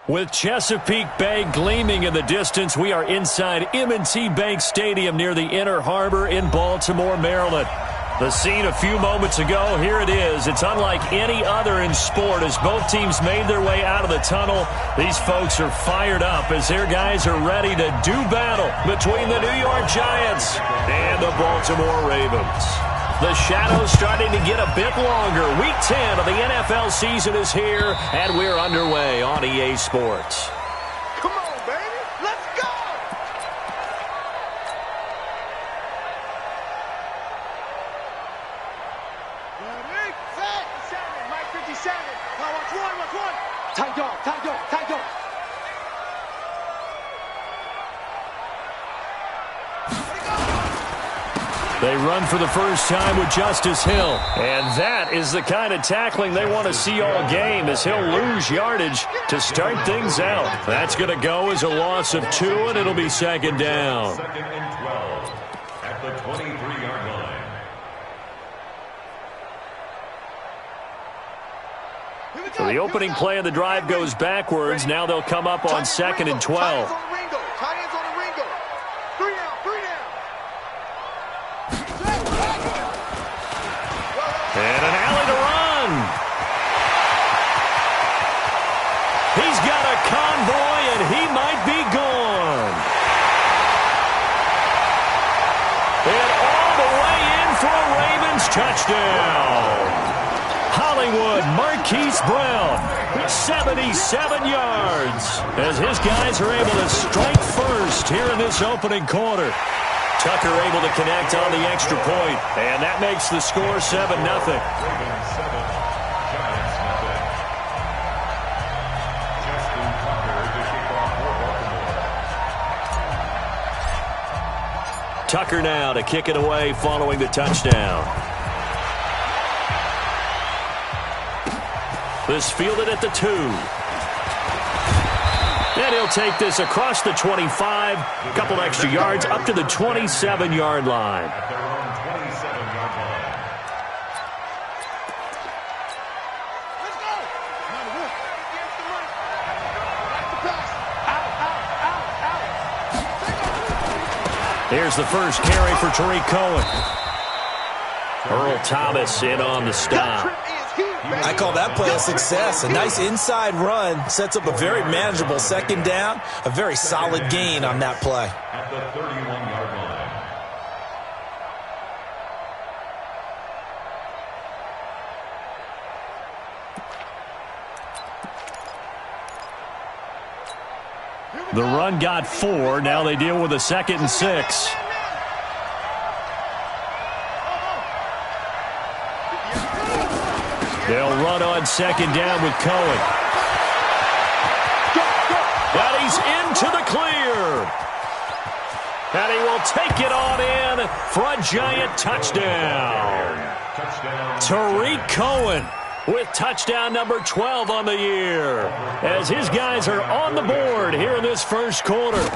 With Chesapeake Bay gleaming in the distance, we are inside M&T Bank Stadium near the Inner Harbor in Baltimore, Maryland. The scene a few moments ago, here it is. It's unlike any other in sport as both teams made their way out of the tunnel. These folks are fired up as their guys are ready to do battle between the New York Giants and the Baltimore Ravens. The shadow's starting to get a bit longer. Week 10 of the NFL season is here, and we're underway on EA Sports. Come on, baby. Let's go! Ready, set, Mike 57. Now watch one. Tight dog. They run for the first time with Justice Hill. And that is the kind of tackling they want to see all game as he'll lose yardage to start things out. That's going to go as a loss of 2, and it'll be second down. Second and 12 at the 23-yard line. So the opening play of the drive goes backwards. Now they'll come up on second and 12. And an alley to run. He's got a convoy, and he might be gone. And all the way in for a Ravens touchdown. Hollywood Marquise Brown, 77 yards, as his guys are able to strike first here in this opening quarter. Tucker able to connect on the extra point, and that makes the score 7-0. Tucker now to kick it away following the touchdown. This fielded at the 2. And he'll take this across the 25, a couple extra yards up to the 27-yard line. At their own 27-yard line. Let's go! Here's the first carry for Tariq Cohen. Earl Thomas in on the stop. I call that play a success. A nice inside run sets up a very manageable second down. A very solid gain on that play. At the 31-yard line. The run got 4. Now they deal with a 2nd and 6. They'll run on second down with Cohen. And he's into the clear. And he will take it on in for a giant touchdown. Tariq Cohen with touchdown number 12 on the year, as his guys are on the board here in this first quarter.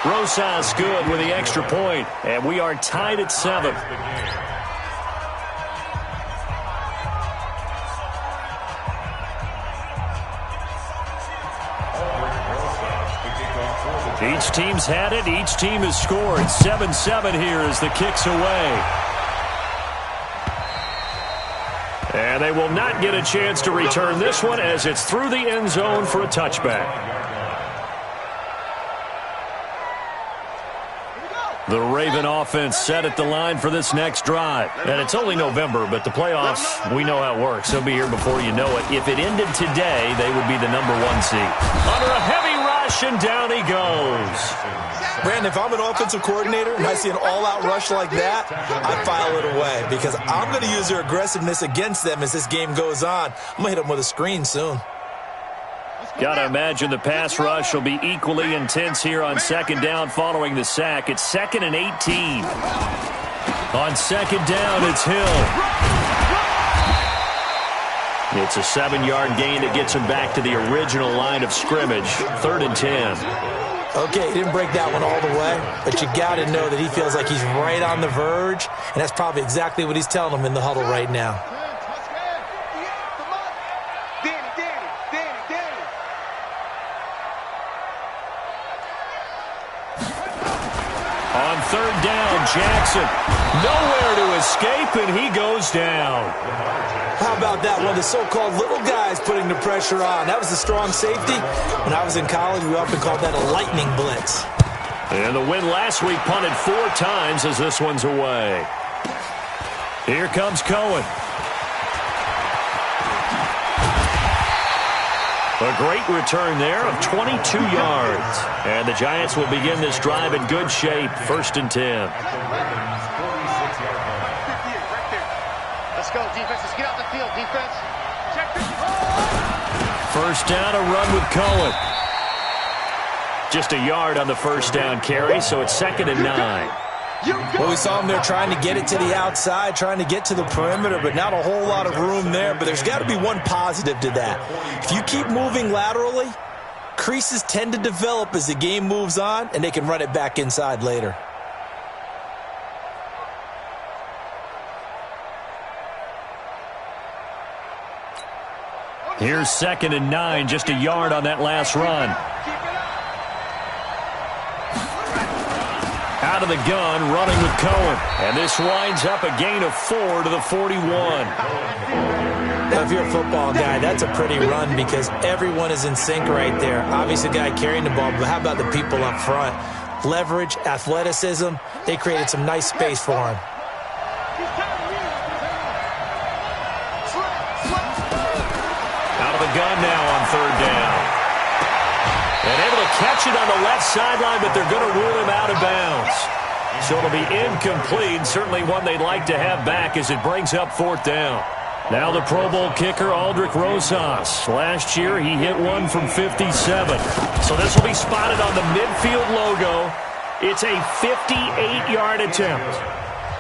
Rosas good with the extra point, and we are tied at 7. Each team's had it. Each team has scored. 7-7 here as the kick's away. And they will not get a chance to return this one as it's through the end zone for a touchback. The Raven offense set at the line for this next drive. And it's only November, but the playoffs, we know how it works. They'll be here before you know it. If it ended today, they would be the number 1 seed. Under a heavy rush, and down he goes. Brandon, if I'm an offensive coordinator and I see an all-out rush like that, I file it away because I'm going to use their aggressiveness against them as this game goes on. I'm going to hit them with a screen soon. Got to imagine the pass rush will be equally intense here on second down following the sack. It's 2nd and 18. On second down, it's Hill. It's a 7-yard gain that gets him back to the original line of scrimmage. 3rd and 10. Okay, he didn't break that one all the way, but you got to know that he feels like he's right on the verge, and that's probably exactly what he's telling them in the huddle right now. Dan, third down. Jackson nowhere to escape, and he goes down. How about that? One of the so-called little guys putting the pressure on. That was the strong safety. When I was in college, we often called that a lightning blitz. And the win last week punted 4 times as this one's away. Here comes Cohen. A great return there of 22 yards. And the Giants will begin this drive in good shape. 1st and 10. Let's go, defense. Let's get out the field, defense. Check this. First down, a run with Cohen. Just a yard on the first down carry, so it's 2nd and 9. Well, we saw them there trying to get it to the outside, trying to get to the perimeter, but not a whole lot of room there. But there's got to be one positive to that. If you keep moving laterally, creases tend to develop as the game moves on, and they can run it back inside later. Here's 2nd and 9, just a yard on that last run. Out of the gun, running with Cohen. And this winds up a gain of 4 to the 41. Now, if you're a football guy, that's a pretty run because everyone is in sync right there. Obviously, the guy carrying the ball, but how about the people up front? Leverage, athleticism, they created some nice space for him. Out of the gun now on 3rd down. And able to catch it on the left sideline, but they're going to rule him out of bounds. So it'll be incomplete, certainly one they'd like to have back as it brings up 4th down. Now the Pro Bowl kicker, Aldrick Rosas. Last year, he hit one from 57. So this will be spotted on the midfield logo. It's a 58-yard attempt.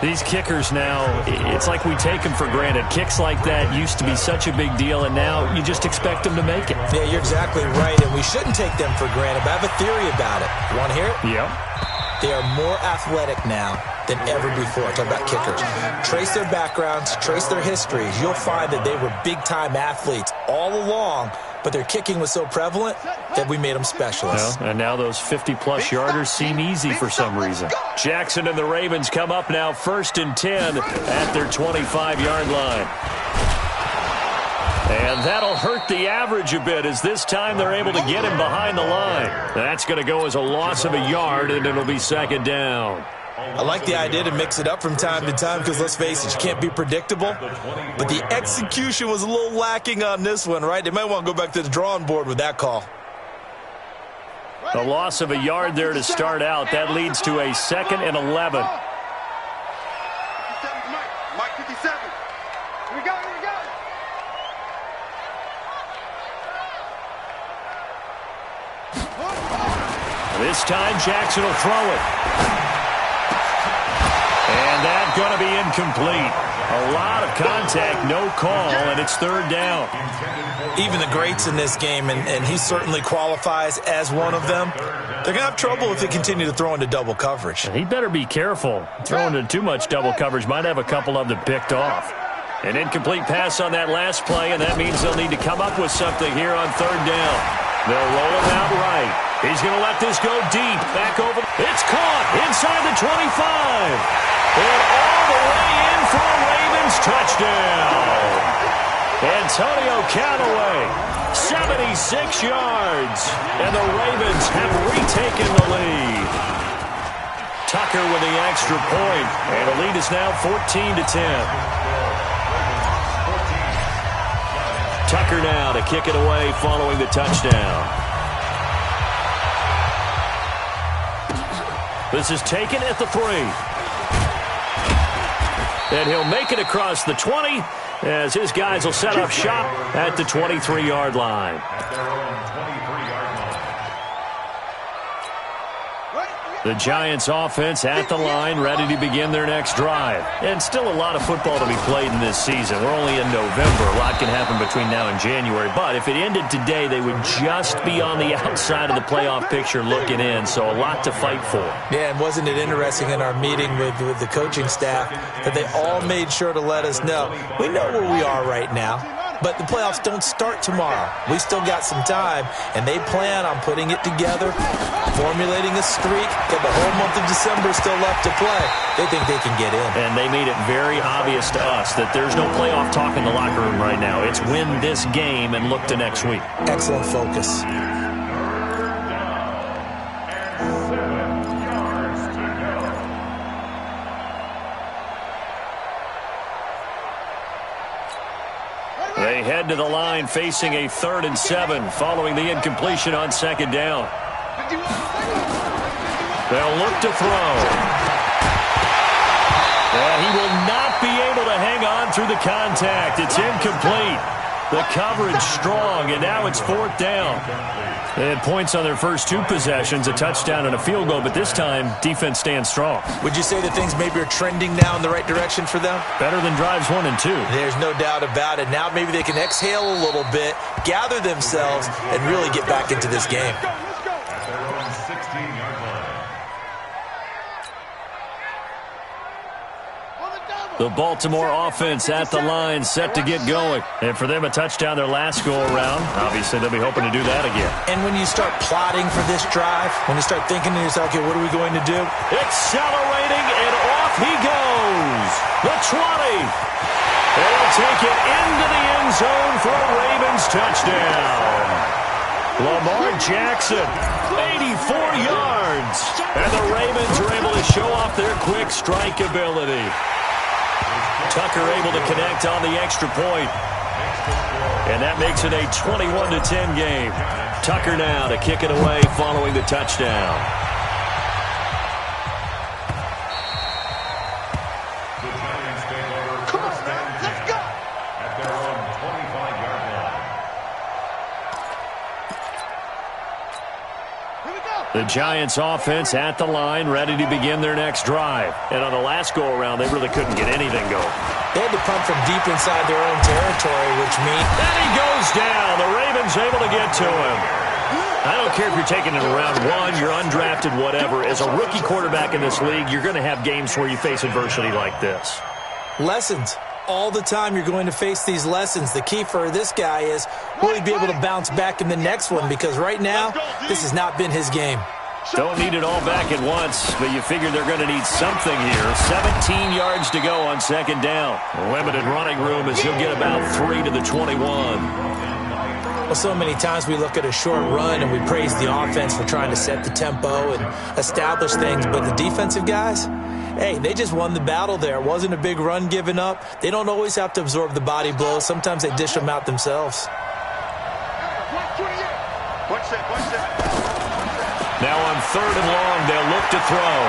These kickers now, it's like we take them for granted. Kicks like that used to be such a big deal, and now you just expect them to make it. Yeah, you're exactly right, and we shouldn't take them for granted, but I have a theory about it. You want to hear it? Yep. They are more athletic now than ever before. Talk about kickers. Trace their backgrounds, trace their histories. You'll find that they were big-time athletes all along, but their kicking was so prevalent that we made them specialists. Well, and now those 50-plus yarders seem easy for some reason. Jackson and the Ravens come up now 1st and 10 at their 25-yard line. And that'll hurt the average a bit as this time they're able to get him behind the line. That's going to go as a loss of a yard, and it'll be 2nd down. I like the idea to mix it up from time to time because, let's face it, you can't be predictable. But the execution was a little lacking on this one, right? They might want to go back to the drawing board with that call. A loss of a yard there to start out. That leads to a 2nd and 11. Mike 57. Here we go, here we go. This time Jackson will throw it. And that's going to be incomplete. A lot of contact, no call, and it's 3rd down. Even the greats in this game, and he certainly qualifies as one of them, they're going to have trouble if they continue to throw into double coverage. He better be careful. Throwing into too much double coverage might have a couple of them picked off. An incomplete pass on that last play, and that means they'll need to come up with something here on 3rd down. They'll roll him out right. He's going to let this go deep. Back over. It's caught inside the 25. And all the way in for a Ravens touchdown. Antonio Callaway, 76 yards. And the Ravens have retaken the lead. Tucker with the extra point. And the lead is now 14-10. Tucker now to kick it away following the touchdown. This is taken at the 3. And he'll make it across the 20 as his guys will set up shop at the 23-yard line. The Giants offense at the line, ready to begin their next drive. And still a lot of football to be played in this season. We're only in November. A lot can happen between now and January. But if it ended today, they would just be on the outside of the playoff picture looking in. So a lot to fight for. Yeah, and wasn't it interesting in our meeting with the coaching staff that they all made sure to let us know, we know where we are right now. but the playoffs don't start tomorrow. We still got some time, and they plan on putting it together, formulating a streak, got the whole month of December still left to play. They think they can get in. And they made it very obvious to us that there's no playoff talk in the locker room right now. It's win this game and look to next week. Excellent focus. They head to the line facing a 3rd and 7 following the incompletion on 2nd down. They'll look to throw. He will not be able to hang on through the contact. It's incomplete. The coverage strong, and now it's 4th down. They had points on their first 2 possessions, a touchdown and a field goal, but this time, defense stands strong. Would you say that things maybe are trending now in the right direction for them? Better than drives 1 and 2. There's no doubt about it. Now maybe they can exhale a little bit, gather themselves, and really get back into this game. The Baltimore offense at the line, set to get going. And for them, a touchdown their last go-around. Obviously, they'll be hoping to do that again. And when you start plotting for this drive, when you start thinking to yourself, okay, what are we going to do? Accelerating, and off he goes. The 20. They'll take it into the end zone for a Ravens touchdown. Lamar Jackson, 84 yards. And the Ravens are able to show off their quick strike ability. Tucker able to connect on the extra point. And that makes it a 21-10 game. Tucker now to kick it away following the touchdown. Come on, man. Let's go. At their own 25-yard line. Here we go. The Giants offense at the line, ready to begin their next drive. And on the last go-around, they really couldn't get anything going. They had to punt from deep inside their own territory, which means... And he goes down. The Ravens able to get to him. I don't care if you're taking it in round 1, you're undrafted, whatever. As a rookie quarterback in this league, you're going to have games where you face adversity like this. Lessons. All the time you're going to face these lessons. The key for this guy is will he be able to bounce back in the next one? Because right now, this has not been his game. Don't need it all back at once, but you figure they're going to need something here. 17 yards to go on 2nd down. Limited running room as he'll get about 3 to the 21. Well, so many times we look at a short run and we praise the offense for trying to set the tempo and establish things, but the defensive guys, hey, they just won the battle there. It wasn't a big run given up. They don't always have to absorb the body blows. Sometimes they dish them out themselves. Watch that. Now on 3rd and long, they'll look to throw.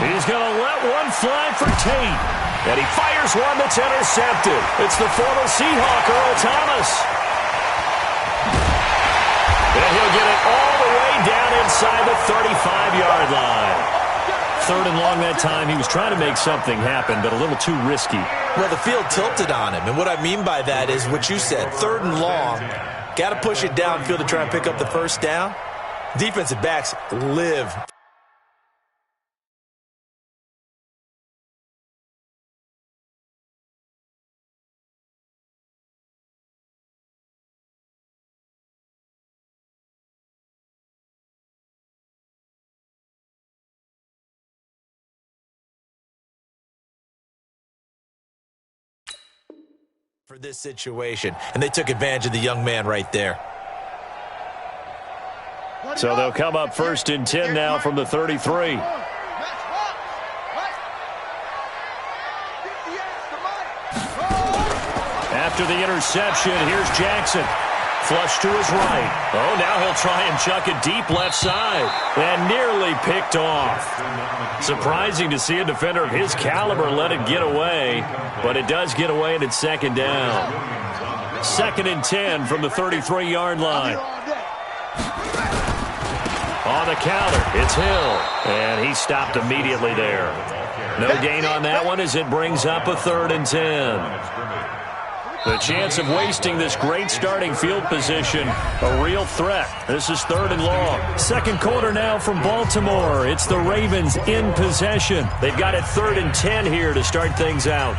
He's going to let one fly for Tate. And he fires one that's intercepted. It's the former Seahawk, Earl Thomas. And he'll get it all the way down inside the 35-yard line. 3rd and long that time. He was trying to make something happen, but a little too risky. Well, the field tilted on him. And what I mean by that is what you said. 3rd and long. Got to push it downfield to try and pick up the first down. Defensive backs live. For this situation, and they took advantage of the young man right there. So they'll come up 1st and 10 now from the 33. After the interception, here's Jackson. Flush to his right. Oh, now he'll try and chuck it deep left side. And nearly picked off. Surprising to see a defender of his caliber let it get away. But it does get away and it's 2nd down. 2nd and 10 from the 33-yard line. On the counter, it's Hill. And he stopped immediately there. No gain on that one as it brings up a 3rd and 10. The chance of wasting this great starting field position, a real threat. This is 3rd and long. 2nd quarter now from Baltimore. It's the Ravens in possession. They've got it 3rd and 10 here to start things out.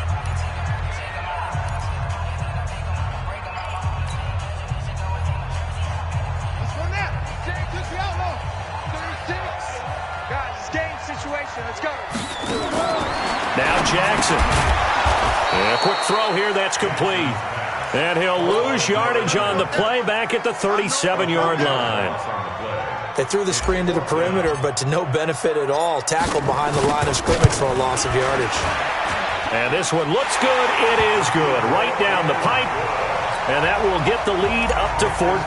Jackson. And a quick throw here, that's complete. And he'll lose yardage on the play back at the 37-yard line. They threw the screen to the perimeter, but to no benefit at all. Tackled behind the line of scrimmage for a loss of yardage. And this one looks good. It is good. Right down the pipe. And that will get the lead up to 14.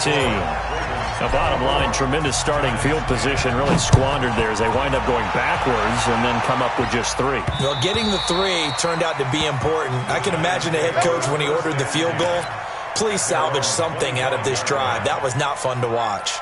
Now, bottom line, tremendous starting field position, really squandered there as they wind up going backwards and then come up with just 3. Well, getting the 3 turned out to be important. I can imagine the head coach when he ordered the field goal. Please salvage something out of this drive. That was not fun to watch.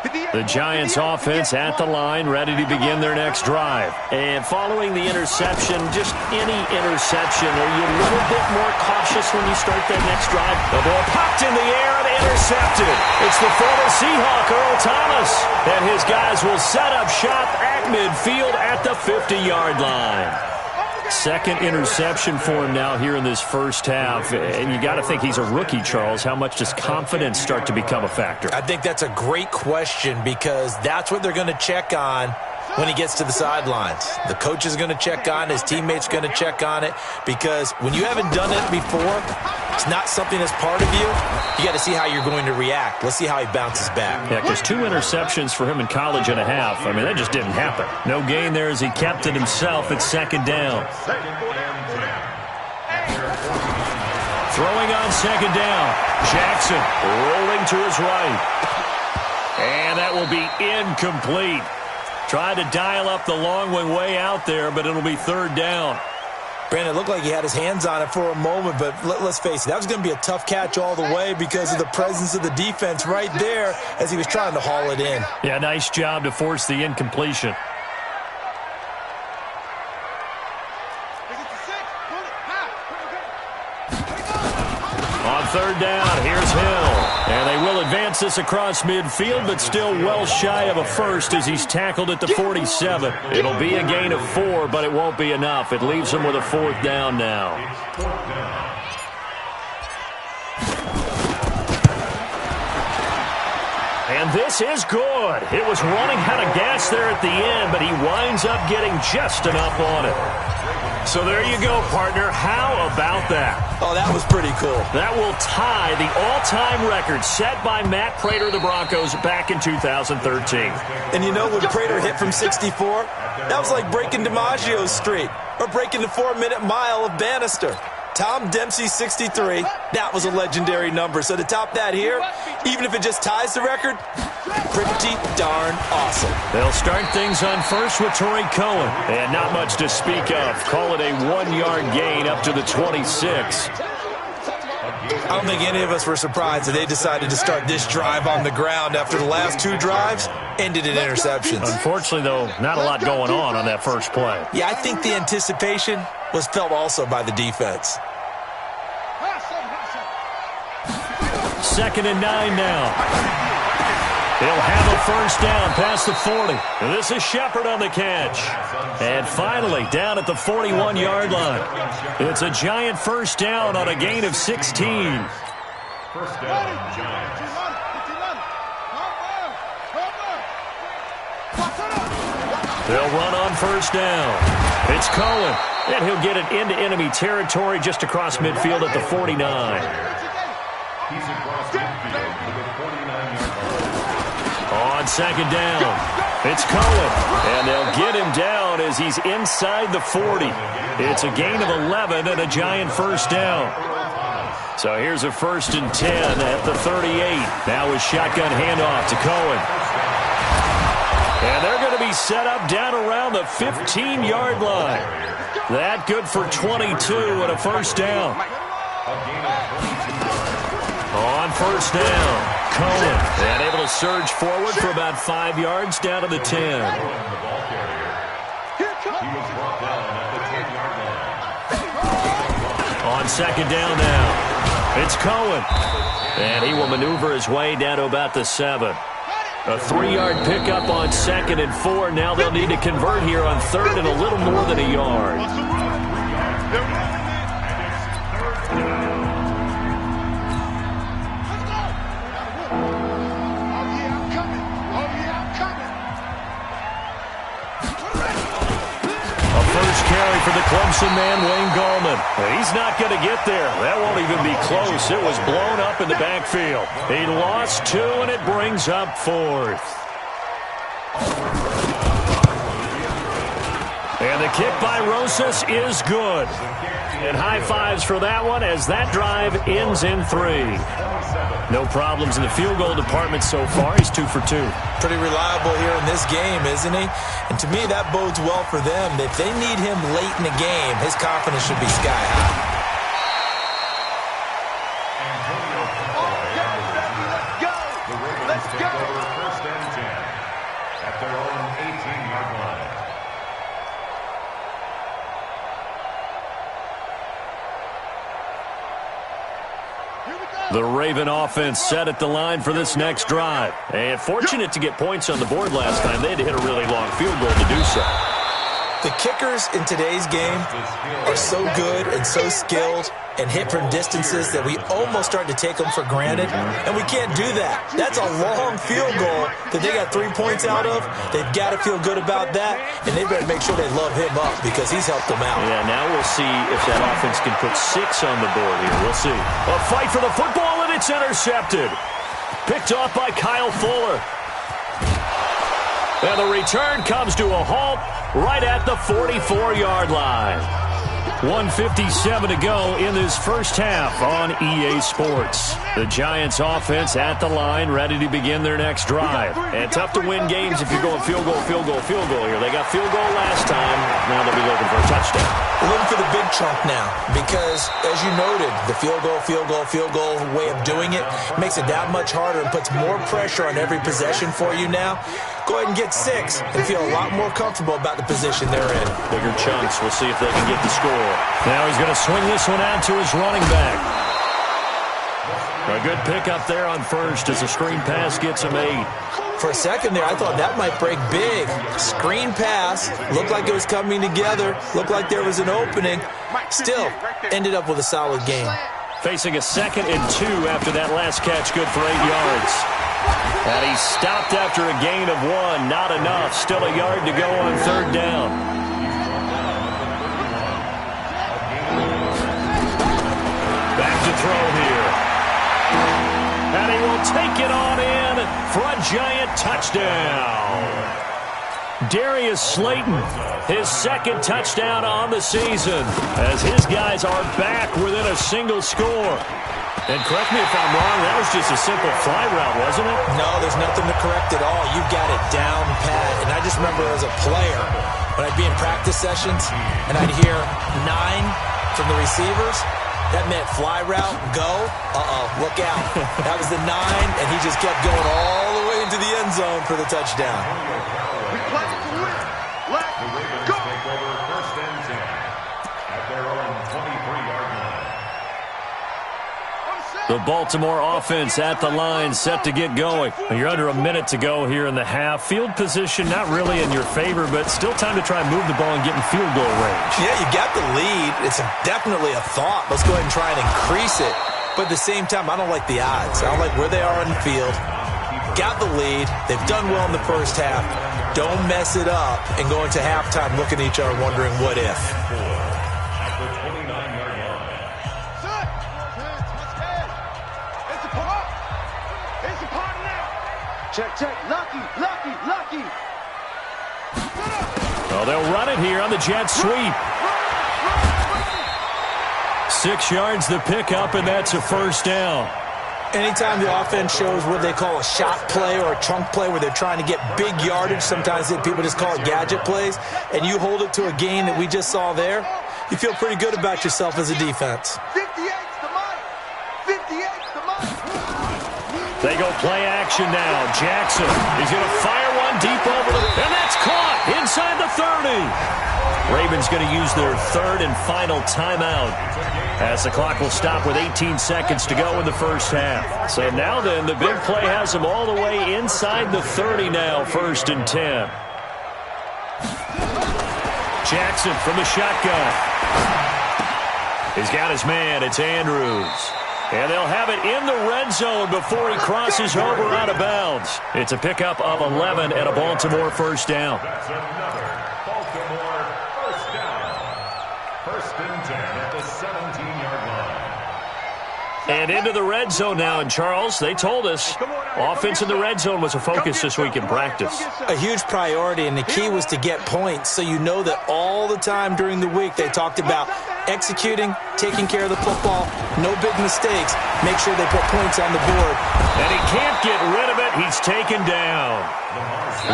The Giants offense at the line, ready to begin their next drive. And following the interception, just any interception, are you a little bit more cautious when you start that next drive? The ball popped in the air and intercepted. It's the former Seahawk, Earl Thomas. And his guys will set up shop at midfield at the 50-yard line. Second interception for him now here in this first half. And you got to think he's a rookie, Charles. How much does confidence start to become a factor? I think that's a great question because that's what they're going to check on when he gets to the sidelines. The coach is going to check on it. His teammates going to check on it because when you haven't done it before, it's not something that's part of you. You got to see how you're going to react. Let's see how he bounces back. Yeah, because 2 interceptions for him in college and a half. I mean, that just didn't happen. No gain there as he kept it himself at second down. Throwing on second down. Jackson rolling to his right. And that will be incomplete. Tried to dial up the long one way out there, but it'll be third down. Brandon, it looked like he had his hands on it for a moment, but let's face it, that was going to be a tough catch all the way because of the presence of the defense right there as he was trying to haul it in. Yeah, nice job to force the incompletion. On third down, here's Hill. And they will advance this across midfield, but still well shy of a first as he's tackled at the 47. It'll be a gain of 4, but it won't be enough. It leaves him with a fourth down now. And this is good. It was running out of gas there at the end, but he winds up getting just enough on it. So there you go, partner. How about that? Oh, that was pretty cool. That will tie the all-time record set by Matt Prater of the Broncos back in 2013. And you know, when Prater hit from 64, that was like breaking DiMaggio's streak or breaking the 4-minute mile of Bannister. Tom Dempsey, 63. That was a legendary number. So to top that here, even if it just ties the record, pretty darn awesome. They'll start things on first with Torrey Cohen. And not much to speak of. Call it a 1-yard gain up to the 26. I don't think any of us were surprised that they decided to start this drive on the ground after the last 2 drives ended in interceptions. Unfortunately, though, not a lot going on that first play. Yeah, I think the anticipation was felt also by the defense. 2nd and 9 now. He'll have a first down past the 40. And this is Shepard on the catch. And finally, down at the 41-yard line. It's a Giant first down on a gain of 16. First down, Giants. They'll run on first down. It's Cohen. And he'll get it into enemy territory just across midfield at the 49. He's across midfield to the 49-yard line. On second down, it's Cohen. And they'll get him down as he's inside the 40. It's a gain of 11 and a Giant first down. So here's a 1st and 10 at the 38. Now a shotgun handoff to Cohen. And they're going to be set up down around the 15-yard line. That good for 22 and a first down. On first down, Cohen. And able to surge forward for about 5 yards down to the 10. He was brought down at the 10-yard line. On second down now, it's Cohen. And he will maneuver his way down to about the 7. A 3-yard pickup on 2nd and 4. Now they'll need to convert here on 3rd and a little more than a yard. Clemson man Wayne Gallman. He's not going to get there. That won't even be close. It was blown up in the backfield. He lost 2, and it brings up 4th. And the kick by Rosas is good. And high fives for that one as that drive ends in 3. No problems in the field goal department so far. He's 2 for 2. Pretty reliable here in this game, isn't he? And to me, that bodes well for them. If they need him late in the game, his confidence should be sky high. Let's go. First and 10 at their own 18-yard line. The Raven offense set at the line for this next drive. And fortunate to get points on the board last time. They had to hit a really long field goal to do so. The kickers in today's game are so good and so skilled and hit from distances that we almost start to take them for granted, and we can't do that. That's a long field goal that they got 3 points out of. They've got to feel good about that, and they better make sure they love him up because he's helped them out. Yeah, now we'll see if that offense can put 6 on the board here. We'll see. A fight for the football, and it's intercepted. Picked off by Kyle Fuller. And the return comes to a halt right at the 44-yard line. 1:57 to go in this first half on EA Sports. The Giants offense at the line, ready to begin their next drive. And tough to win games if you're going field goal here. They got field goal last time. Now they'll be looking for a touchdown. We're looking for the big chunk now because, as you noted, the field goal way of doing it makes it that much harder and puts more pressure on every possession for you now. Go ahead and get 6 and feel a lot more comfortable about the position they're in. Bigger chunks. We'll see if they can get the score. Now he's going to swing this one out to his running back. A good pickup there on first as a screen pass gets him 8. For a second there, I thought that might break big. Screen pass. Looked like it was coming together. Looked like there was an opening. Still, ended up with a solid game. Facing a 2nd and 2 after that last catch, good for 8 yards. And he stopped after a gain of 1. Not enough. Still a yard to go on 3rd down. Back to throw here. And he will take it on in for a Giant touchdown. Darius Slayton, his 2nd touchdown on the season, as his guys are back within a single score. And correct me if I'm wrong, that was just a simple fly route, wasn't it? No, there's nothing to correct at all. You've got it down pat. And I just remember as a player, when I'd be in practice sessions and I'd hear 9 from the receivers, that meant fly route, go, look out. That was the 9, and he just kept going all the way into the end zone for the touchdown. We play to win. Let's go. Take over first and 10 at their own 23-yard line. The Baltimore offense at the line, set to get going. You're under a minute to go here in the half. Field position not really in your favor, but still time to try and move the ball and get in field goal range. Yeah, you got the lead. It's definitely a thought. Let's go ahead and try and increase it. But at the same time, I don't like the odds. I don't like where they are on the field. Got the lead. They've done well in the first half. Don't mess it up and go into halftime looking at each other wondering what if. At the 29-yard line. Check. Lucky. Oh, they'll run it here on the jet sweep. 6 yards the pickup, and that's a first down. Anytime the offense shows what they call a shot play or a chunk play where they're trying to get big yardage, sometimes people just call it gadget plays, and you hold it to a gain that we just saw there, you feel pretty good about yourself as a defense. 58's the mark. 58's the mark. They go play action now. Jackson is going to fire one deep over and that's caught inside the 30. Ravens going to use their 3rd and final timeout as the clock will stop with 18 seconds to go in the first half. So now then, the big play has them all the way inside the 30 now, 1st and 10. Jackson from the shotgun. He's got his man. It's Andrews. And they'll have it in the red zone before he crosses over out of bounds. It's a pickup of 11 and a Baltimore first down. That's another Baltimore first down. 10 at the 17-yard line. And into the red zone now. And, Charles, they told us offense in the red zone was a focus this week in practice. A huge priority, and the key was to get points. So you know that all the time during the week they talked about executing, taking care of the football, no big mistakes, make sure they put points on the board. And he can't get rid of it. He's taken down.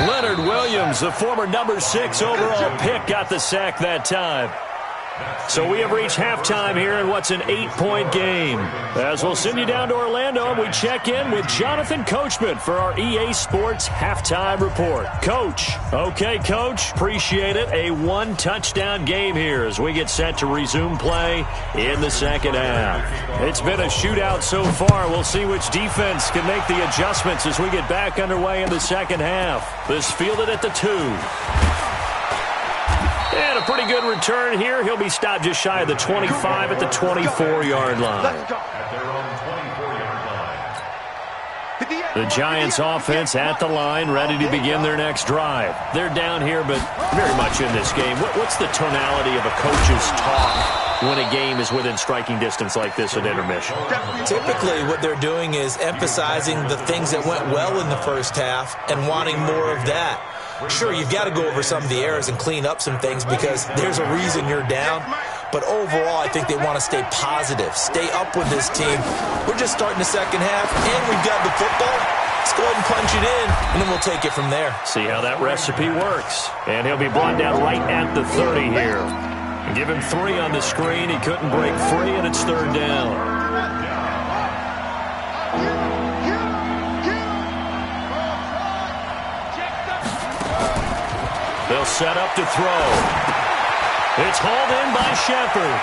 Leonard Williams, the former number 6 overall pick, got the sack that time. So we have reached halftime here in what's an 8-point game. As we'll send you down to Orlando, and we check in with Jonathan Coachman for our EA Sports Halftime Report. Coach. Okay, Coach. Appreciate it. A 1-touchdown game here as we get set to resume play in the second half. It's been a shootout so far. We'll see which defense can make the adjustments as we get back underway in the second half. This fielded at the 2. And a pretty good return here. He'll be stopped just shy of the 25 at the 24-yard line. At their own 24-yard line. The Giants offense at the line, ready to begin their next drive. They're down here, but very much in this game. What's the tonality of a coach's talk when a game is within striking distance like this at intermission? Typically, what they're doing is emphasizing the things that went well in the first half and wanting more of that. Sure, you've got to go over some of the errors and clean up some things because there's a reason you're down. But overall, I think they want to stay positive, stay up with this team. We're just starting the second half, and we've got the football. Let's go ahead and punch it in, and then we'll take it from there. See how that recipe works. And he'll be brought down right at the 30 here. Give him 3 on the screen. He couldn't break free, and it's third down. They'll set up to throw. It's hauled in by Shepard.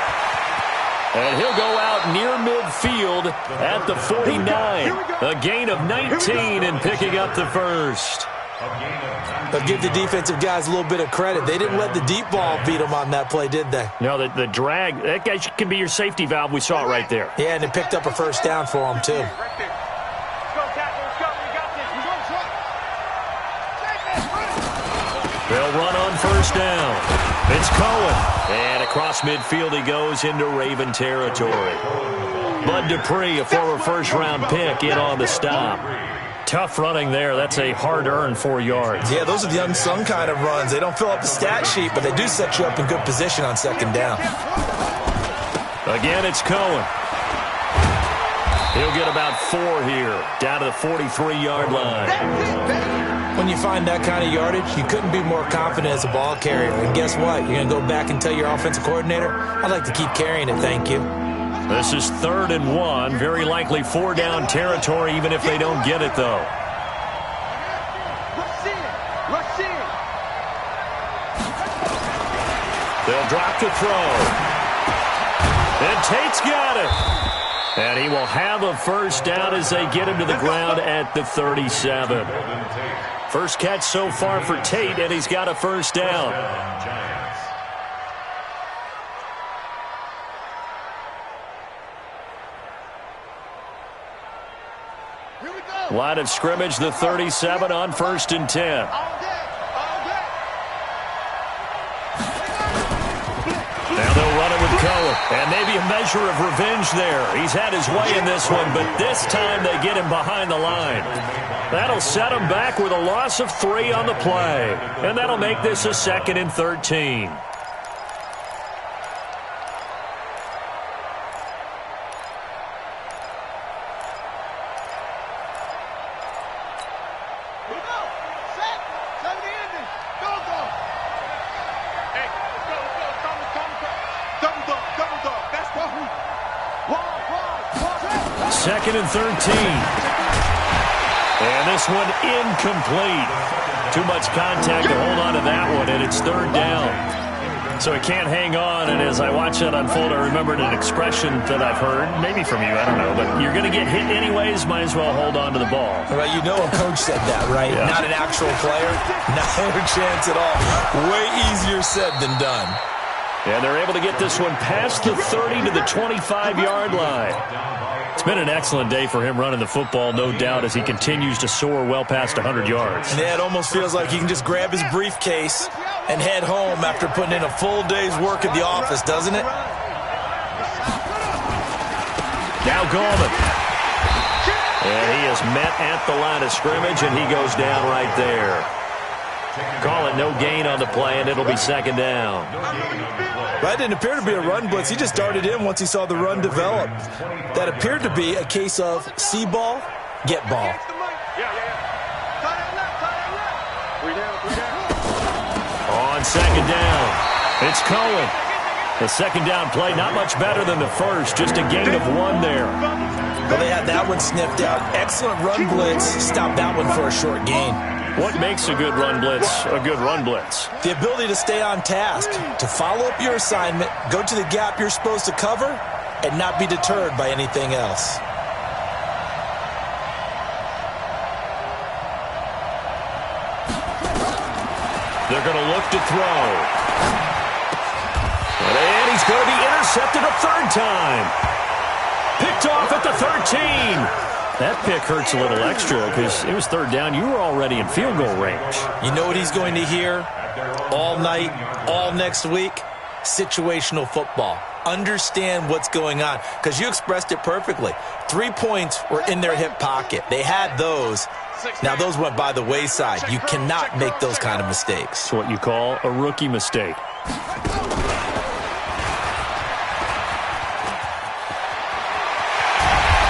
And he'll go out near midfield at the 49. A gain of 19 and picking up the first. But give the defensive guys a little bit of credit. They didn't let the deep ball beat them on that play, did they? No, the drag, that guy can be your safety valve. We saw it right there. Yeah, and it picked up a first down for them, too. They'll run on first down. It's Cohen. And across midfield he goes into Raven territory. Bud Dupree, a former first-round pick, in on the stop. Tough running there. That's a hard-earned 4 yards. Yeah, those are the unsung kind of runs. They don't fill up the stat sheet, but they do set you up in good position on second down. Again, it's Cohen. He'll get about 4 here, down to the 43-yard line. When you find that kind of yardage, you couldn't be more confident as a ball carrier. And guess what? You're going to go back and tell your offensive coordinator, I'd like to keep carrying it, thank you. This is 3rd and 1. Very likely 4-down territory, even if they don't get it, though. They'll drop to throw. And Tate's got it. And he will have a first down as they get him to the ground at the 37. First catch so far for Tate, and he's got a first down. Line of scrimmage, the 37 on 1st and 10. Now they'll run it with Cohen. And maybe a measure of revenge there. He's had his way in this one, but this time they get him behind the line. That'll set him back with a loss of 3 on the play. And that'll make this a 2nd and 13. Second and 13. And this one incomplete. Too much contact to hold on to that one, and it's 3rd down. So he can't hang on, and as I watch that unfold, I remembered an expression that I've heard, maybe from you, I don't know, but you're going to get hit anyways, might as well hold on to the ball. Well, you know a coach said that, right? Yeah. Not an actual player. Not a chance at all. Way easier said than done. And they're able to get this one past the 30 to the 25-yard line. It's been an excellent day for him running the football, no doubt, as he continues to soar well past 100 yards. Yeah, it almost feels like he can just grab his briefcase and head home after putting in a full day's work at the office, doesn't it? Now Gallman. And he is met at the line of scrimmage, and he goes down right there. Call it no gain on the play, and it'll be second down. That didn't appear to be a run blitz. He just darted in once he saw the run develop. That appeared to be a case of see ball, get ball. On second down, it's Cohen. The second down play, not much better than the first, just a gain of 1 there. Well, they had that one sniffed out. Excellent run blitz. Stopped that one for a short gain. What makes a good run blitz a good run blitz? The ability to stay on task, to follow up your assignment, go to the gap you're supposed to cover, and not be deterred by anything else. They're going to look to throw. And he's going to be intercepted a third time. Picked off at the 13. That pick hurts a little extra because it was third down. You were already in field goal range. You know what he's going to hear all night, all next week? Situational football. Understand what's going on, because you expressed it perfectly. 3 points were in their hip pocket. They had those. Now, those went by the wayside. You cannot make those kind of mistakes. It's what you call a rookie mistake.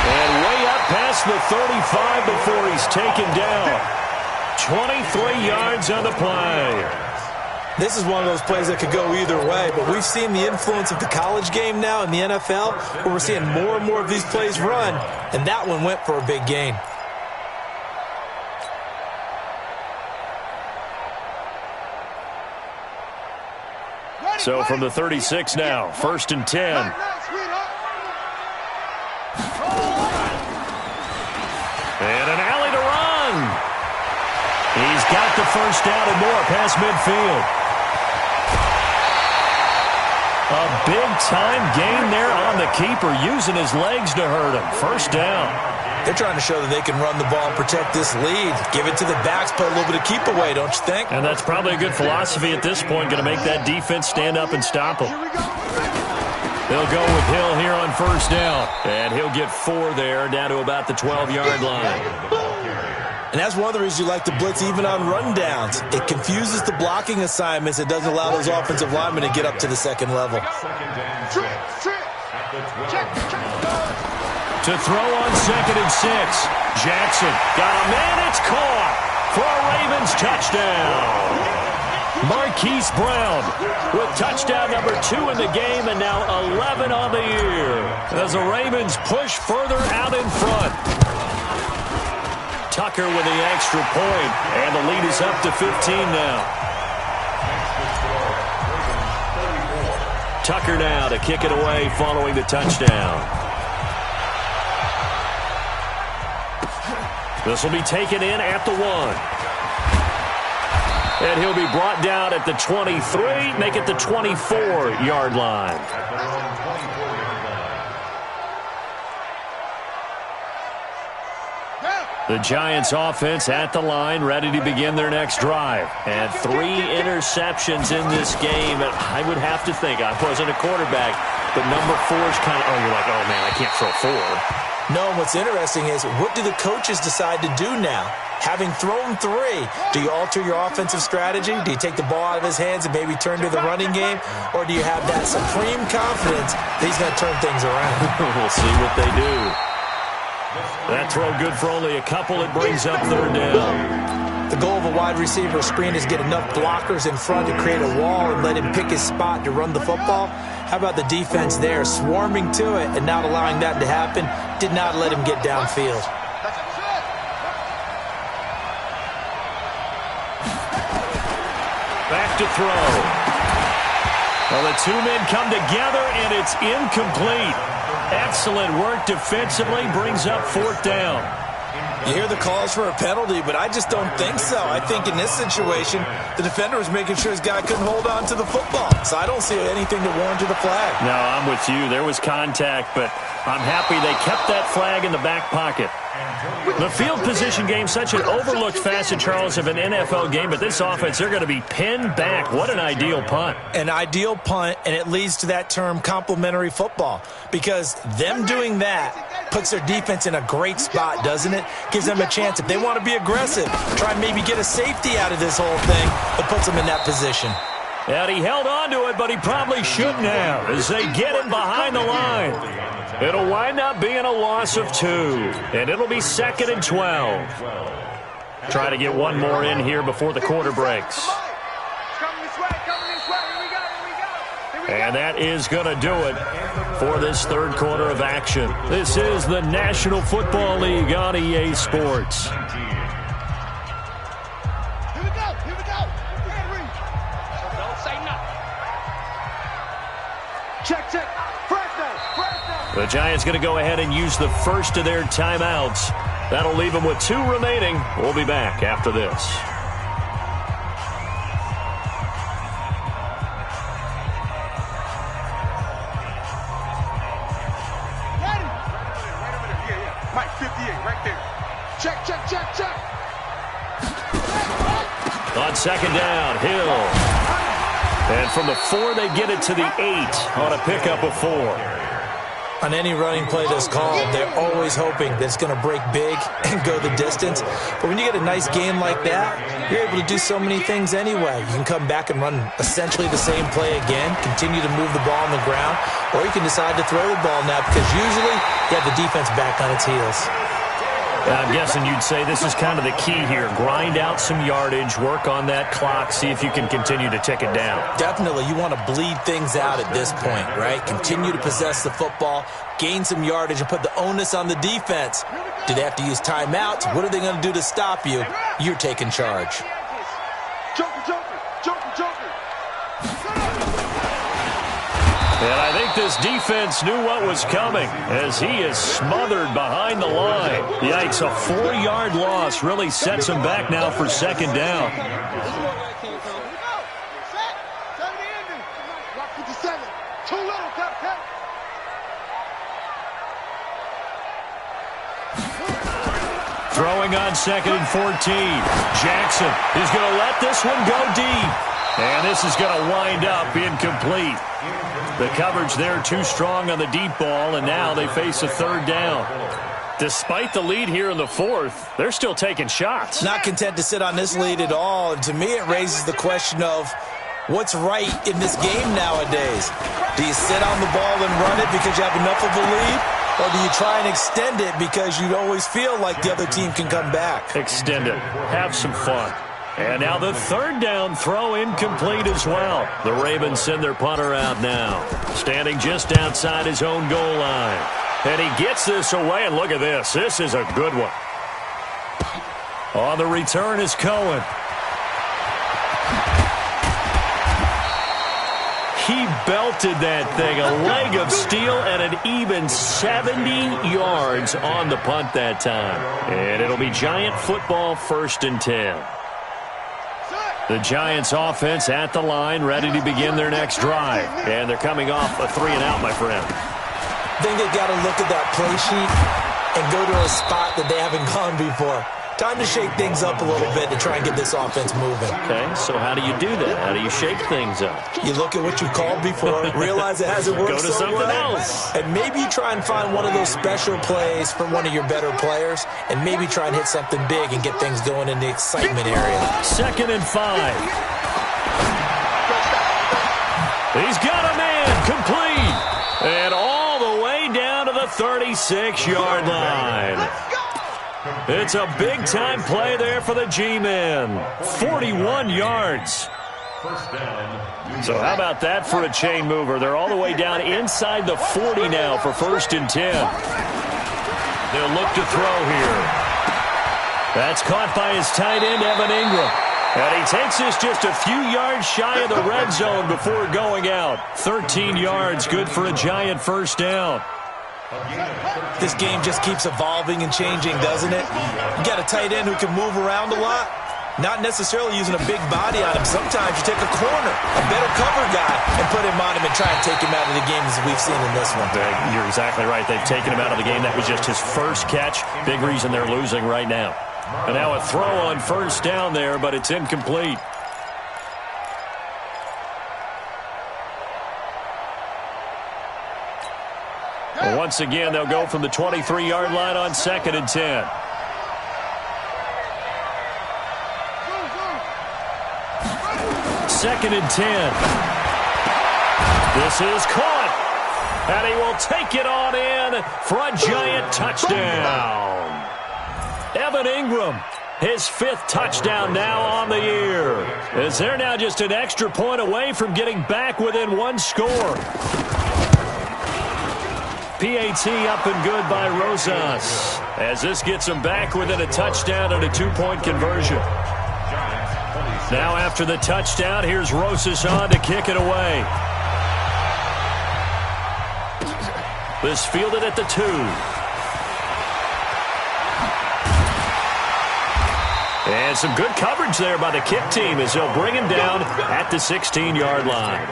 And way up past the 35 before he's taken down. 23 yards on the play. This is one of those plays that could go either way, but we've seen the influence of the college game now in the NFL, where we're seeing more and more of these plays run, and that one went for a big gain. So from the 36 now, 1st and 10. And an alley to run. He's got the first down and more past midfield. A big-time gain there on the keeper, using his legs to hurt him. First down. They're trying to show that they can run the ball and protect this lead. Give it to the backs, play a little bit of keep away, don't you think? And that's probably a good philosophy at this point, going to make that defense stand up and stop them. They'll go with Hill here on first down. And he'll get 4 there, down to about the 12-yard line. And that's one of the reasons you like to blitz even on rundowns. It confuses the blocking assignments. It doesn't allow those offensive linemen to get up to the second level. To throw on 2nd and 6. Jackson got a man. It's caught for a Ravens touchdown. Marquise Brown with touchdown number 2 in the game, and now 11 on the year as the Ravens push further out in front. Tucker with the extra point, and the lead is up to 15 now. Tucker now to kick it away following the touchdown. This will be taken in at the 1. And he'll be brought down at the 23, make it the 24-yard line. The Giants offense at the line, ready to begin their next drive. And 3 interceptions in this game. And I would have to think, I wasn't a quarterback, but number 4 is kind of, you're like, oh, man, I can't throw 4. No, what's interesting is, what do the coaches decide to do now? Having thrown 3, do you alter your offensive strategy? Do you take the ball out of his hands and maybe turn to the running game? Or do you have that supreme confidence that he's going to turn things around? We'll see what they do. That throw good for only a couple. It brings up 3rd down. The goal of a wide receiver screen is get enough blockers in front to create a wall and let him pick his spot to run the football. How about the defense there, swarming to it and not allowing that to happen? Did not let him get downfield. Back to throw. Well, the 2 men come together, and it's incomplete. Excellent work defensively, brings up 4th down. You hear the calls for a penalty, but I just don't think so. I think in this situation, the defender was making sure his guy couldn't hold on to the football. So I don't see anything that warranted a flag. No, I'm with you. There was contact, but I'm happy they kept that flag in the back pocket. The field position game, such an overlooked facet, Charles, of an NFL game, but this offense, they're going to be pinned back. What an ideal punt. An ideal punt, and it leads to that term complementary football, because them doing that puts their defense in a great spot, doesn't it? Gives them a chance. If they want to be aggressive, try and maybe get a safety out of this whole thing, it puts them in that position. And he held on to it, but he probably shouldn't have as they get him behind the line. It'll wind up being a loss of 2, and it'll be 2nd and 12. Try to get one more in here before the quarter breaks. And that is going to do it for this third quarter of action. This is the National Football League on EA Sports. Here we go. Don't say nothing. Check. The Giants going to go ahead and use the first of their timeouts. That'll leave them with 2 remaining. We'll be back after this. Ready? Right over there. Yeah. Mike, 58, right there. Check. On second down, Hill. And from the 4, they get it to the 8 on a pickup of 4. On any running play that's called, they're always hoping that it's going to break big and go the distance. But when you get a nice game like that, you're able to do so many things anyway. You can come back and run essentially the same play again, continue to move the ball on the ground, or you can decide to throw the ball now because usually you have the defense back on its heels. I'm guessing you'd say this is kind of the key here. Grind out some yardage, work on that clock, see if you can continue to tick it down. Definitely. You want to bleed things out at this point, right? Continue to possess the football, gain some yardage, and put the onus on the defense. Do they have to use timeouts? What are they going to do to stop you? You're taking charge. Joker. And I think this defense knew what was coming as he is smothered behind the line. Yikes, a 4-yard loss really sets him back now for second down. Throwing on 2nd and 14. Jackson is going to let this one go deep. And this is going to wind up incomplete. The coverage there too strong on the deep ball, and now they face a 3rd down. Despite the lead here in the 4th, they're still taking shots. Not content to sit on this lead at all. And to me, it raises the question of what's right in this game nowadays. Do you sit on the ball and run it because you have enough of a lead? Or do you try and extend it because you always feel like the other team can come back? Extend it. Have some fun. And now the 3rd down throw incomplete as well. The Ravens send their punter out now. Standing just outside his own goal line. And he gets this away, and look at this. This is a good one. On the return is Cohen. He belted that thing. A leg of steel and an even 70 yards on the punt that time. And it'll be Giant football, 1st and 10. The Giants offense at the line, ready to begin their next drive. And they're coming off a 3-and-out, my friend. I think they've got to look at that play sheet and go to a spot that they haven't gone before. Time to shake things up a little bit to try and get this offense moving. Okay, so how do you do that? How do you shake things up? You look at what you called before, realize it hasn't worked Go to so something well, else. and maybe try and find one of those special plays from one of your better players, and maybe try and hit something big and get things going in the excitement area. 2nd and 5. He's got a man complete. And all the way down to the 36-yard line. It's a big-time play there for the G-men. 41 yards. So how about that for a chain mover? They're all the way down inside the 40 now for 1st and 10. They'll look to throw here. That's caught by his tight end, Evan Ingram. And he takes this just a few yards shy of the red zone before going out. 13 yards, good for a Giant 1st down. This game just keeps evolving and changing, doesn't it? You got a tight end who can move around a lot. Not necessarily using a big body on him. Sometimes you take a corner, a better cover guy, and put him on him and try and take him out of the game as we've seen in this one. You're exactly right. They've taken him out of the game. That was just his first catch. Big reason they're losing right now. And now a throw on first down there, but it's incomplete. Once again, they'll go from the 23-yard line on 2nd and 10. Second and 10. This is caught. And he will take it on in for a giant touchdown. Evan Ingram, his 5th touchdown now on the year. As they're now just an extra point away from getting back within one score. PAT up and good by Rosas. As this gets them back within a touchdown and a 2-point conversion. Now after the touchdown, here's Rosas on to kick it away. This fielded at the 2. And some good coverage there by the kick team as they'll bring him down at the 16-yard line.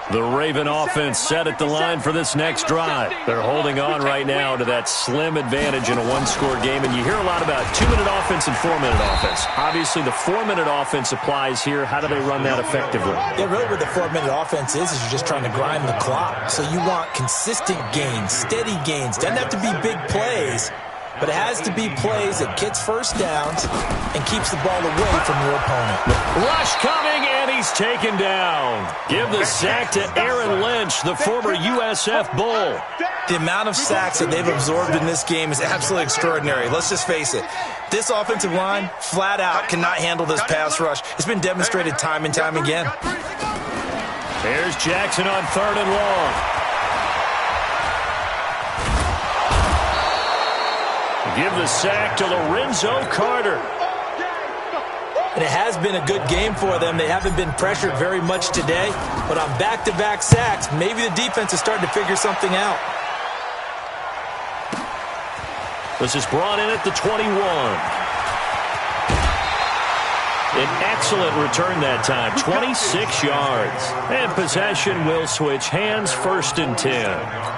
The Raven offense set at the line for this next drive. They're holding on right now to that slim advantage in a one-score game. And you hear a lot about 2-minute offense and 4-minute offense. Obviously, the 4-minute offense applies here. How do they run that effectively? Yeah, really what the 4-minute offense is you're just trying to grind the clock. So you want consistent gains, steady gains. Doesn't have to be big plays, but it has to be plays that gets first downs and keeps the ball away from your opponent. Rush coming, and he's taken down. Give the sack to Aaron Lynch, the former USF Bull. The amount of sacks that they've absorbed in this game is absolutely extraordinary. Let's just face it. This offensive line, flat out, cannot handle this pass rush. It's been demonstrated time and time again. Here's Jackson on 3rd and long. Give the sack to Lorenzo Carter. And it has been a good game for them. They haven't been pressured very much today. But on back-to-back sacks, maybe the defense is starting to figure something out. This is brought in at the 21. An excellent return that time, 26 yards. And possession will switch hands, 1st and 10.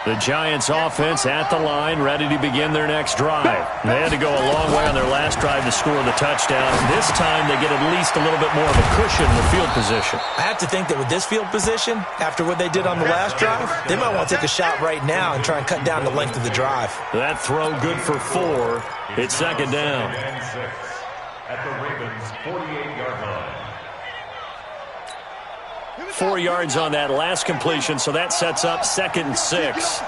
The Giants offense at the line, ready to begin their next drive. They had to go a long way on their last drive to score the touchdown. This time they get at least a little bit more of a cushion in the field position. I have to think that with this field position, after what they did on the last drive, they might want to take a shot right now and try and cut down the length of the drive. That throw good for 4. It's 2nd down. At the Ravens' 48-yard line. 4 yards on that last completion, so that sets up 2nd and 6.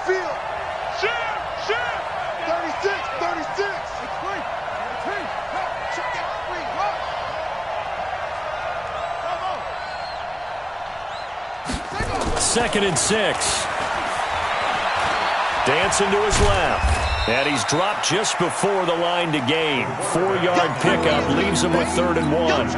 Second and 6. Dancing to his left. And he's dropped just before the line to gain. 4-yard pickup leaves him with 3rd and 1.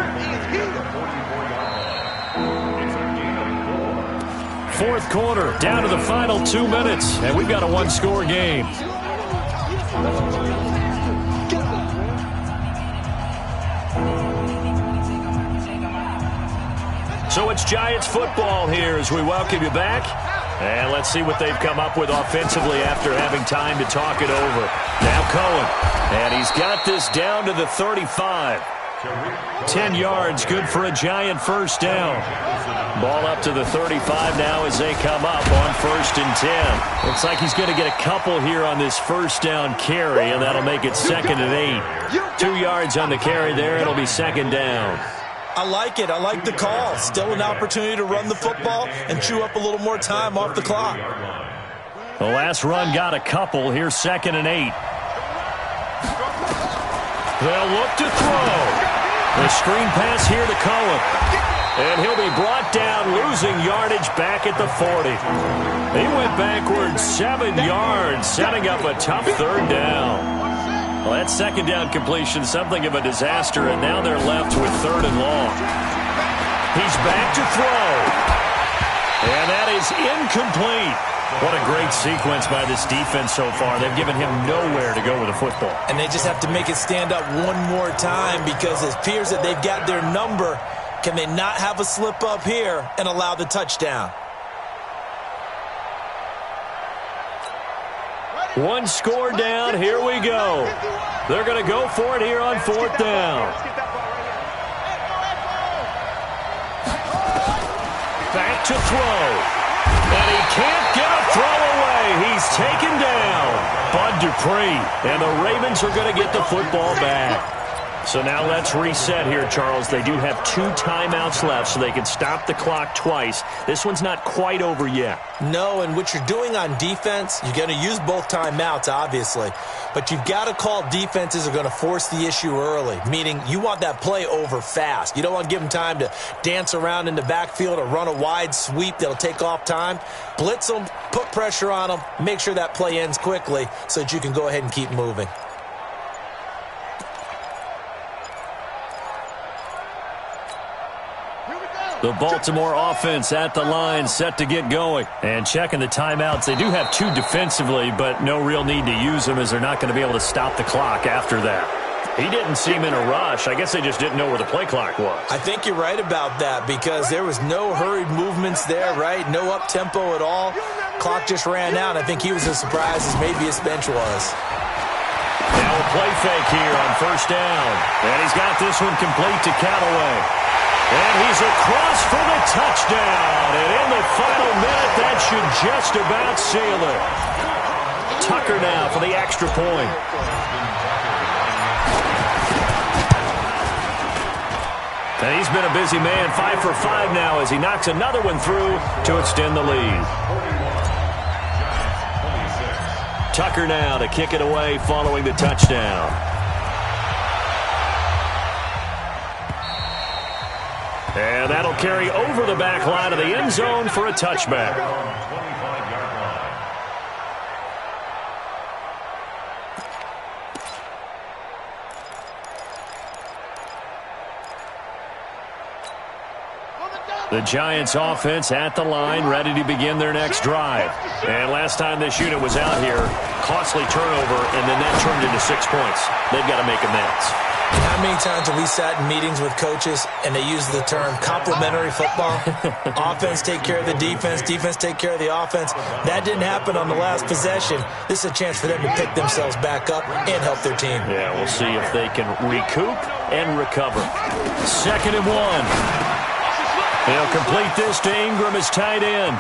4th quarter, down to the final 2 minutes, and we've got a one-score game. So it's Giants football here as we welcome you back. And let's see what they've come up with offensively after having time to talk it over. Now Cohen, and he's got this down to the 35. 10 yards, good for a Giant first down. Ball up to the 35 now as they come up on 1st and 10. Looks like he's going to get a couple here on this first down carry, and that'll make it 2nd and 8. 2 yards on the carry there. It'll be 2nd down. I like it. I like the call. Still an opportunity to run the football and chew up a little more time off the clock. The last run got a couple. Here's 2nd and 8. They'll look to throw. The screen pass here to Cohen. And he'll be brought down, losing yardage back at the 40. He went backwards 7 yards, setting up a tough 3rd down. Well, that second down completion, something of a disaster, and now they're left with 3rd and long. He's back to throw. And that is incomplete. What a great sequence by this defense so far. They've given him nowhere to go with the football. And they just have to make it stand up one more time because it appears that they've got their number. Can they not have a slip up here and allow the touchdown? One score down. Here we go. They're going to go for it here on 4th down. Back to throw. And he can't get a throw away. He's taken down. Bud Dupree. And the Ravens are going to get the football back. So now let's reset here, Charles. They do have 2 timeouts left, so they can stop the clock twice. This one's not quite over yet. No, and what you're doing on defense, you're going to use both timeouts, obviously. But you've got to call defenses are going to force the issue early, meaning you want that play over fast. You don't want to give them time to dance around in the backfield or run a wide sweep that'll take off time. Blitz them, put pressure on them, make sure that play ends quickly so that you can go ahead and keep moving. The Baltimore offense at the line, set to get going. And checking the timeouts, they do have 2 defensively, but no real need to use them as they're not going to be able to stop the clock after that. He didn't seem in a rush. I guess they just didn't know where the play clock was. I think you're right about that because there was no hurried movements there, right? No up-tempo at all. Clock just ran out. I think he was as surprised as maybe his bench was. Now a play fake here on 1st down. And he's got this one complete to Callaway. And he's across for the touchdown. And in the final minute, that should just about seal it. Tucker now for the extra point. And he's been a busy man, 5 for 5 now as he knocks another one through to extend the lead. Tucker now to kick it away following the touchdown. And that'll carry over the back line of the end zone for a touchback. The Giants offense at the line, ready to begin their next drive. And last time this unit was out here, costly turnover, and then that turned into 6 points. They've got to make amends. How many times have we sat in meetings with coaches and they use the term complementary football? Offense take care of the defense, defense take care of the offense. That didn't happen on the last possession. This is a chance for them to pick themselves back up and help their team. Yeah, we'll see if they can recoup and recover. 2nd and 1. They'll complete this to Ingram as tight end.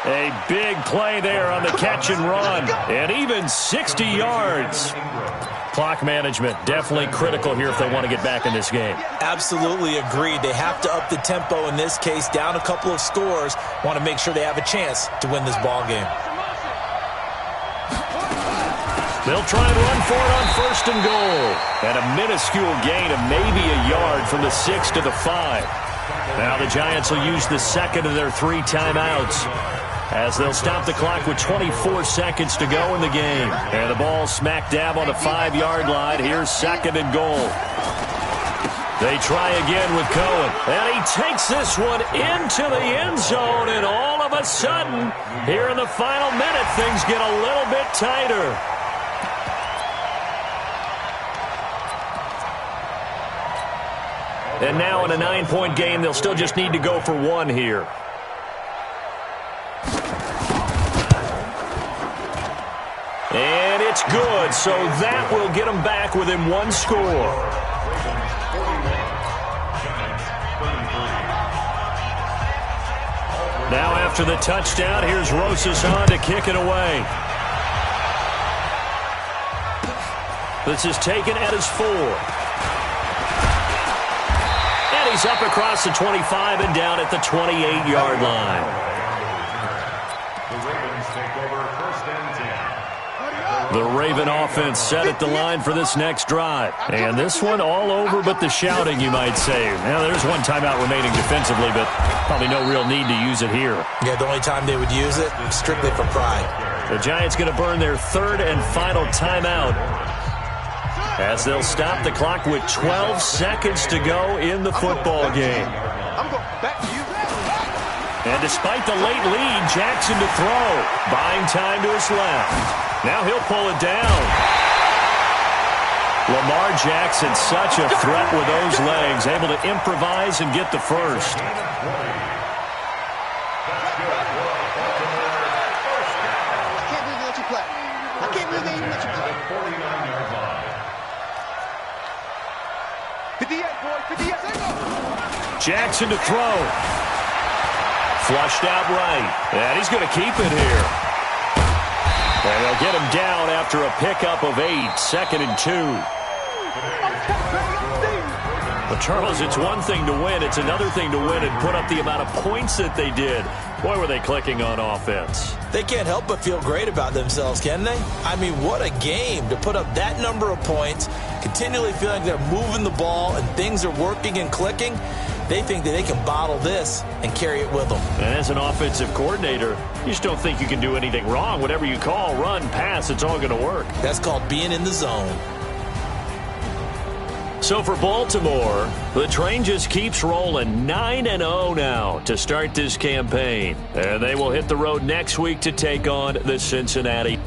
A big play there on the catch and run. And even 60 yards. Clock management definitely critical here if they want to get back in this game. Absolutely agreed. They have to up the tempo in this case, down a couple of scores. Want to make sure they have a chance to win this ball game. They'll try and run for it on 1st and goal. And a minuscule gain of maybe a yard from the 6 to the 5. Now the Giants will use the 2nd of their 3 timeouts as they'll stop the clock with 24 seconds to go in the game. And the ball smack dab on the 5-yard line. Here's 2nd and goal. They try again with Cohen. And he takes this one into the end zone. And all of a sudden, here in the final minute, things get a little bit tighter. And now in a 9-point game, they'll still just need to go for 1 here. And it's good, so that will get them back within 1 score. Now after the touchdown, here's Rosas on to kick it away. This is taken at his 4. And he's up across the 25 and down at the 28-yard line. The Ravens take over 1st and 10. The Raven offense set at the line for this next drive. And this one all over but the shouting, you might say. Now, there's one timeout remaining defensively, but probably no real need to use it here. Yeah, the only time they would use it, strictly for pride. The Giants going to burn their third and final timeout as they'll stop the clock with 12 seconds to go in the football game. I'm going back to you. And despite the late lead, Jackson to throw. Buying time to his left. Now he'll pull it down. Lamar Jackson, such a threat with those legs, able to improvise and get the first. I can't believe they let you play. I can't believe they even let you play. 49-yard line. 58, boy, 58. There you go. Jackson to throw. Flushed out right. And he's going to keep it here. And they'll get him down after a pickup of 8, 2nd and 2. But, Charles, it's one thing to win. It's another thing to win and put up the amount of points that they did. Boy, were they clicking on offense. They can't help but feel great about themselves, can they? I mean, what a game to put up that number of points, continually feeling they're moving the ball and things are working and clicking. They think that they can bottle this and carry it with them. And as an offensive coordinator, you just don't think you can do anything wrong. Whatever you call, run, pass, it's all going to work. That's called being in the zone. So for Baltimore, the train just keeps rolling. 9-0 now to start this campaign. And they will hit the road next week to take on the Cincinnati